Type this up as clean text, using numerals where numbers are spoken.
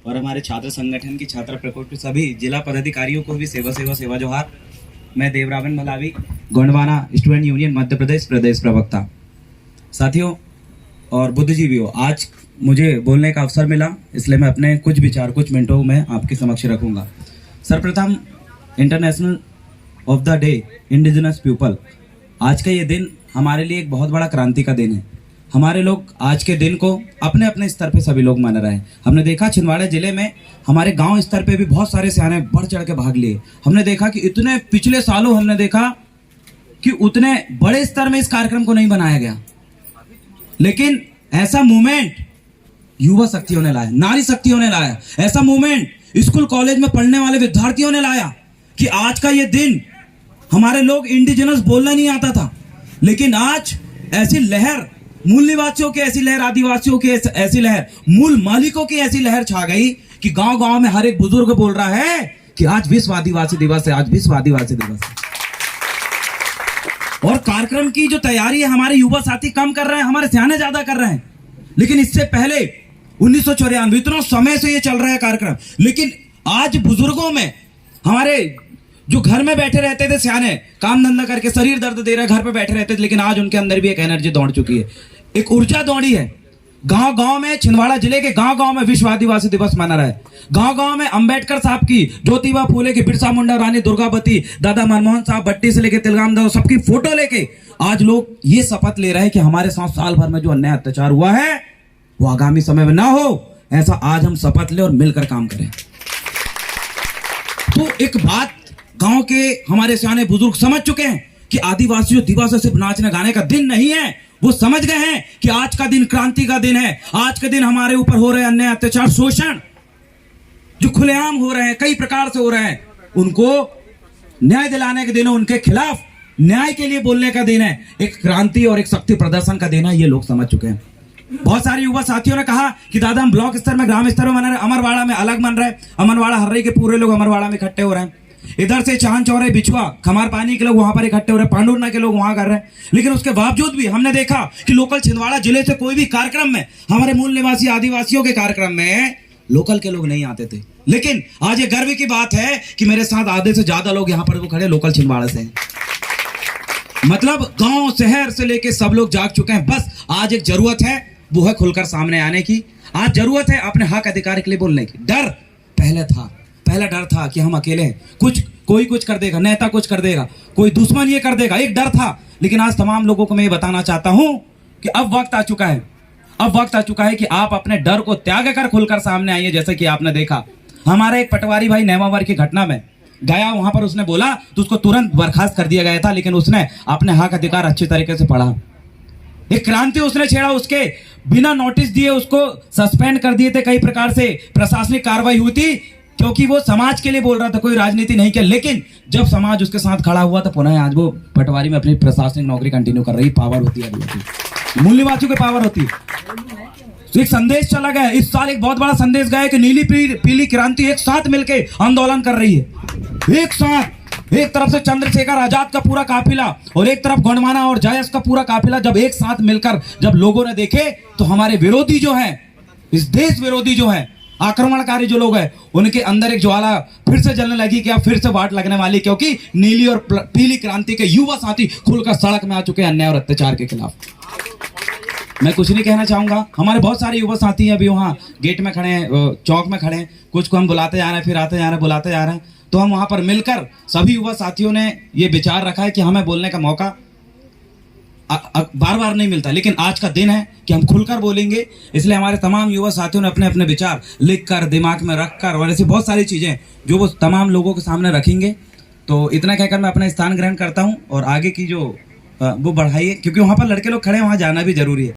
और हमारे छात्र संगठन की छात्र प्रकोष्ठ सभी जिला पदाधिकारियों को भी सेवा सेवा सेवा जोहार। मैं देवरावन Malawi, Gondwana student union Madhya Pradesh प्रदेश प्रवक्ता। साथियों और बुद्धिजीवियों, आज मुझे बोलने का अवसर मिला, इसलिए मैं अपने कुछ विचार कुछ मिनटों में आपके समक्ष रखूंगा। सर्वप्रथम international of the day indigenous people. आज का ये दिन हमारे लिए एक बहुत बड़ा क्रांति का दिन है। हमारे लोग आज के दिन को अपने अपने स्तर पे सभी लोग मना रहे हैं। हमने देखा छिंदवाड़ा जिले में हमारे गांव स्तर पे भी बहुत सारे सियाने बढ़ चढ़ के भाग लिए। हमने देखा कि इतने पिछले सालों हमने देखा कि उतने बड़े स्तर में इस कार्यक्रम को नहीं बनाया गया, लेकिन ऐसा मूवमेंट युवा शक्तियों ने लाया, नारी शक्तियों ने लाया। ऐसा मूवमेंट स्कूल कॉलेज में पढ़ने वाले विद्यार्थियों ने लाया कि आज का ये दिन हमारे लोग इंडिजिनस बोलना नहीं आता था, लेकिन आज ऐसी लहर मूल निवासियों की, ऐसी लहर आदिवासियों की, ऐसी लहर मूल मालिकों की ऐसी लहर छा गई कि गांव गांव में हर एक बुजुर्ग बोल रहा है कि आज विश्व आदिवासी दिवस है, आज विश्व आदिवासी दिवस है। और कार्यक्रम की जो तैयारी है हमारे युवा साथी कम कर रहे हैं, हमारे सियाने ज्यादा कर रहे हैं। लेकिन इससे पहले 1994 इतना समय से ये चल रहा है कार्यक्रम, लेकिन आज बुजुर्गों में हमारे जो घर में बैठे रहते थे सियाने, काम धंधा करके शरीर दर्द दे रहा है, घर पे बैठे रहते थे, लेकिन आज उनके अंदर भी एक एनर्जी दौड़ चुकी है, एक ऊर्जा दौड़ी है। गांव गांव में, छिंदवाड़ा जिले के गांव गांव में विश्व आदिवासी दिवस मना रहा है। गांव गांव में अंबेडकर साहब की, ज्योतिबा फूले की, बिरसा मुंडा, रानी दुर्गावती, दादा मनमोहन साहब, भट्टी से लेके तिलगाम दाऊ, सबकी फोटो लेके आज लोग ये शपथ ले रहे हैं कि हमारे साथ साल भर में जो अन्याय अत्याचार हुआ है वो आगामी समय में ना हो, ऐसा आज हम शपथ ले और मिलकर काम करें। तो एक बात गांव के हमारे सियाने बुजुर्ग समझ चुके हैं कि आदिवासी दिवस सिर्फ नाचने गाने का दिन नहीं है। वो समझ गए हैं कि आज का दिन क्रांति का दिन है। आज के दिन हमारे ऊपर हो रहे अन्याय अत्याचार शोषण जो खुलेआम हो रहे हैं, कई प्रकार से हो रहे हैं, उनको न्याय दिलाने के दिन है, उनके खिलाफ न्याय के लिए बोलने का दिन है, एक क्रांति और एक शक्ति प्रदर्शन का दिन है। ये लोग समझ चुके हैं। बहुत सारे युवा साथियों ने कहा कि दादा हम ब्लॉक स्तर में, ग्राम स्तर में मना रहे, अमरवाड़ा में अलग मन रहे, अमरवाड़ा हर्रई के पूरे लोग अमरवाड़ा में इकट्ठे हो रहे हैं, इधर से चांद चौरे बिछुआ खमार पानी के लोग वहां पर इकट्ठे हो रहे हैं, पांडुरना के लोग वहां कर रहे हैं। लेकिन उसके बावजूद भी हमने देखा कि लोकल छिंदवाड़ा जिले से कोई भी कार्यक्रम में, हमारे मूल निवासी आदिवासियों के कार्यक्रम में लोकल के लोग नहीं आते थे। लेकिन आज ये गर्व की बात है कि मेरे साथ आधे से ज्यादा लोग यहाँ पर वो खड़े लोकल छिंदवाड़ा से हैं। मतलब गांव शहर से लेके सब लोग जाग चुके हैं। बस आज एक जरूरत है, वो है खुलकर सामने आने की। आज जरूरत है अपने हक अधिकार के लिए बोलने की। डर पहला डर था कि हम अकेले हैं, कोई कुछ कर देगा, नेता कुछ कर देगा, कोई दुश्मन ये कर देगा, एक डर था। लेकिन आज तमाम लोगों को मैं ये बताना चाहता हूं कि अब वक्त आ चुका है, अब वक्त आ चुका है कि आप अपने डर को त्याग कर खुलकर सामने आइए। जैसे कि आपने देखा हमारा एक पटवारी भाई नेमावर की घटना में गया, वहां पर उसने बोला तो उसको तुरंत बर्खास्त कर दिया गया था, लेकिन उसने अपने हक अधिकार अच्छी तरीके से पढ़ा, एक क्रांति उसने छेड़ा, उसके बिना नोटिस दिए उसको सस्पेंड कर दिए थे, कई प्रकार से प्रशासनिक कार्रवाई हुई थी, क्योंकि वो समाज के लिए बोल रहा था, कोई राजनीति नहीं किया। लेकिन जब समाज उसके साथ खड़ा हुआ तो पुनः आज वो पटवारी में अपनी प्रशासनिक नौकरी कंटिन्यू कर रही। पावर होती है, मूल निवासियों की पावर होती है। तो एक संदेश चला गया इस साल, एक बहुत बड़ा संदेश गया कि नीली पीली क्रांति एक साथ मिलकर आंदोलन कर रही है। एक साथ, एक तरफ से चंद्रशेखर आजाद का पूरा काफिला और एक तरफ गोंडवाना और जायस का पूरा काफिला जब एक साथ मिलकर जब लोगों ने देखे तो हमारे विरोधी जो है, इस देश विरोधी जो है, आक्रमणकारी जो लोग हैं, उनके अंदर एक ज्वाला फिर से जलने लगी कि अब फिर से वाट लगने वाली, क्योंकि नीली और पीली क्रांति के युवा साथी खुलकर सड़क में आ चुके हैं अन्याय और अत्याचार के खिलाफ। मैं कुछ नहीं कहना चाहूंगा। हमारे बहुत सारे युवा साथी हैं अभी वहाँ गेट में खड़े हैं, चौक में खड़े हैं, कुछ को हम बुलाते जा रहे हैं, फिर आते जा रहे हैं, बुलाते जा रहे हैं। तो हम वहाँ पर मिलकर सभी युवा साथियों ने ये विचार रखा है कि हमें बोलने का मौका बार बार नहीं मिलता, लेकिन आज का दिन है कि हम खुलकर बोलेंगे। इसलिए हमारे तमाम युवा साथियों ने अपने अपने विचार लिखकर, दिमाग में रखकर और ऐसी बहुत सारी चीज़ें जो वो तमाम लोगों के सामने रखेंगे। तो इतना कहकर मैं अपना स्थान ग्रहण करता हूँ और आगे की जो वो बढ़ाइए, क्योंकि वहाँ पर लड़के लोग खड़े हैं, वहाँ जाना भी जरूरी है।